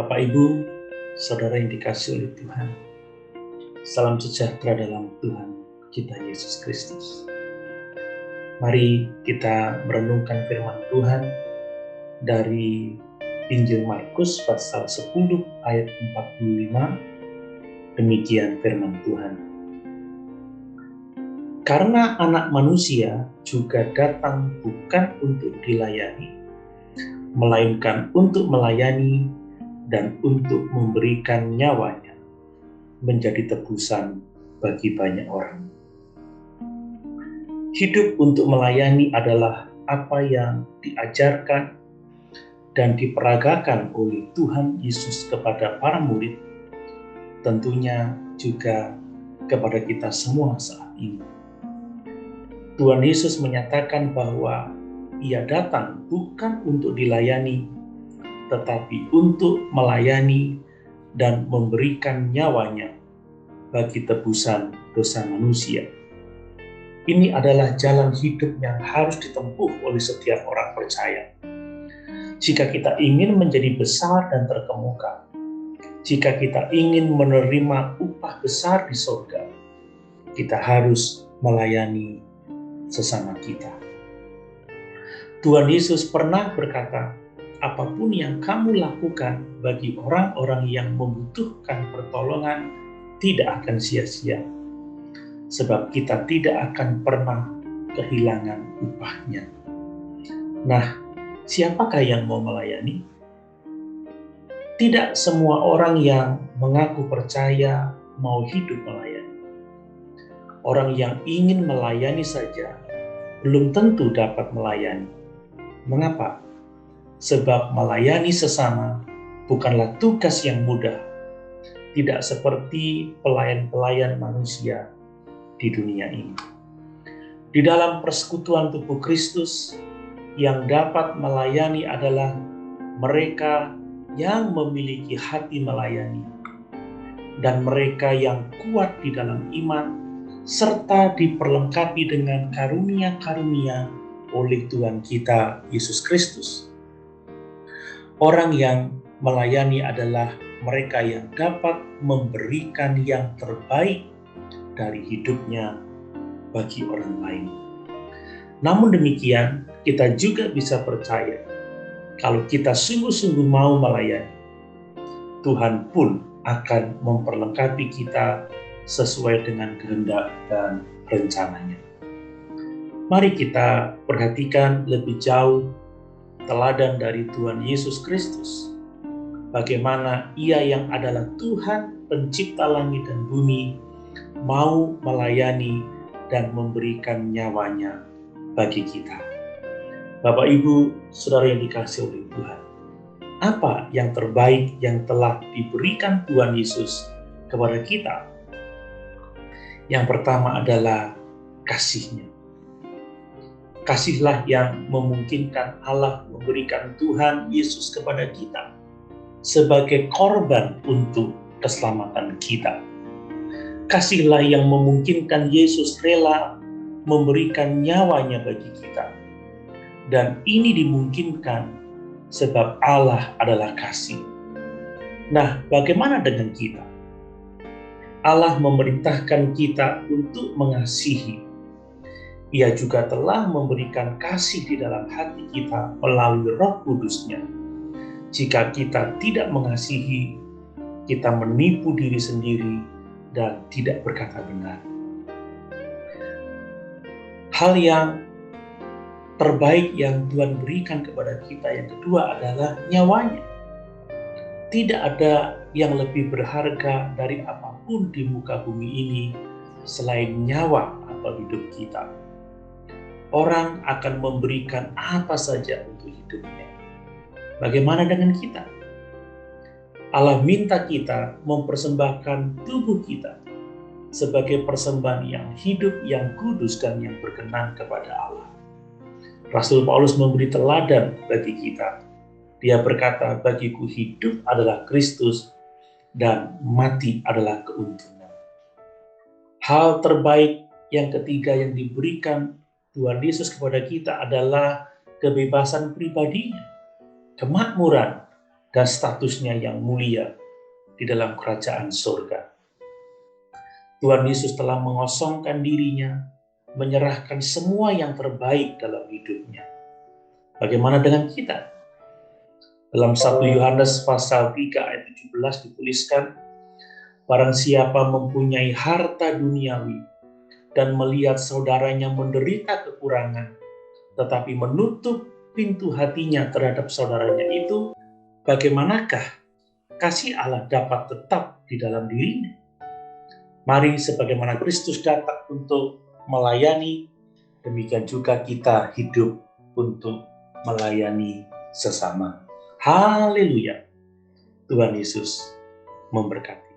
Bapak, Ibu, Saudara yang dikasihi oleh Tuhan, salam sejahtera dalam Tuhan kita Yesus Kristus. Mari kita merenungkan firman Tuhan dari Injil Markus pasal 10 ayat 45. Demikian firman Tuhan. Karena Anak Manusia juga datang bukan untuk dilayani, melainkan untuk melayani dan untuk memberikan nyawanya menjadi tebusan bagi banyak orang. Hidup untuk melayani adalah apa yang diajarkan dan diperagakan oleh Tuhan Yesus kepada para murid, tentunya juga kepada kita semua saat ini. Tuhan Yesus menyatakan bahwa Ia datang bukan untuk dilayani, tetapi untuk melayani dan memberikan nyawanya bagi tebusan dosa manusia. Ini adalah jalan hidup yang harus ditempuh oleh setiap orang percaya. Jika kita ingin menjadi besar dan terkemuka, jika kita ingin menerima upah besar di surga, kita harus melayani sesama kita. Tuhan Yesus pernah berkata, apapun yang kamu lakukan bagi orang-orang yang membutuhkan pertolongan tidak akan sia-sia, sebab kita tidak akan pernah kehilangan upahnya. Nah, siapakah yang mau melayani? Tidak semua orang yang mengaku percaya mau hidup melayani. Orang yang ingin melayani saja belum tentu dapat melayani. Mengapa? Sebab melayani sesama bukanlah tugas yang mudah, tidak seperti pelayan-pelayan manusia di dunia ini. Di dalam persekutuan tubuh Kristus, yang dapat melayani adalah mereka yang memiliki hati melayani, dan mereka yang kuat di dalam iman, serta diperlengkapi dengan karunia-karunia oleh Tuhan kita Yesus Kristus. Orang yang melayani adalah mereka yang dapat memberikan yang terbaik dari hidupnya bagi orang lain. Namun demikian, kita juga bisa percaya kalau kita sungguh-sungguh mau melayani, Tuhan pun akan memperlengkapi kita sesuai dengan kehendak dan rencananya. Mari kita perhatikan lebih jauh teladan dari Tuhan Yesus Kristus. Bagaimana Ia yang adalah Tuhan pencipta langit dan bumi mau melayani dan memberikan nyawanya bagi kita. Bapak, Ibu, Saudara yang dikasihi oleh Tuhan, apa yang terbaik yang telah diberikan Tuhan Yesus kepada kita? Yang pertama adalah kasih-Nya. Kasihlah yang memungkinkan Allah memberikan Tuhan Yesus kepada kita sebagai korban untuk keselamatan kita. Kasihlah yang memungkinkan Yesus rela memberikan nyawanya bagi kita. Dan ini dimungkinkan sebab Allah adalah kasih. Nah, bagaimana dengan kita? Allah memerintahkan kita untuk mengasihi. Ia juga telah memberikan kasih di dalam hati kita melalui Roh Kudus-Nya. Jika kita tidak mengasihi, kita menipu diri sendiri dan tidak berkata benar. Hal yang terbaik yang Tuhan berikan kepada kita yang kedua adalah nyawanya. Tidak ada yang lebih berharga dari apapun di muka bumi ini selain nyawa atau hidup kita. Orang akan memberikan apa saja untuk hidupnya. Bagaimana dengan kita? Allah minta kita mempersembahkan tubuh kita sebagai persembahan yang hidup, yang kudus, dan yang berkenan kepada Allah. Rasul Paulus memberi teladan bagi kita. Dia berkata, bagiku hidup adalah Kristus dan mati adalah keuntungan. Hal terbaik yang ketiga yang diberikan Tuhan Yesus kepada kita adalah kebebasan pribadinya, kemakmuran, dan statusnya yang mulia di dalam kerajaan surga. Tuhan Yesus telah mengosongkan dirinya, menyerahkan semua yang terbaik dalam hidupnya. Bagaimana dengan kita? Dalam 1 Yohanes pasal 3 ayat 17 dituliskan, barang siapa mempunyai harta duniawi dan melihat saudaranya menderita kekurangan, tetapi menutup pintu hatinya terhadap saudaranya itu, bagaimanakah kasih Allah dapat tetap di dalam dirinya? Mari sebagaimana Kristus datang untuk melayani, demikian juga kita hidup untuk melayani sesama. Haleluya. Tuhan Yesus memberkati.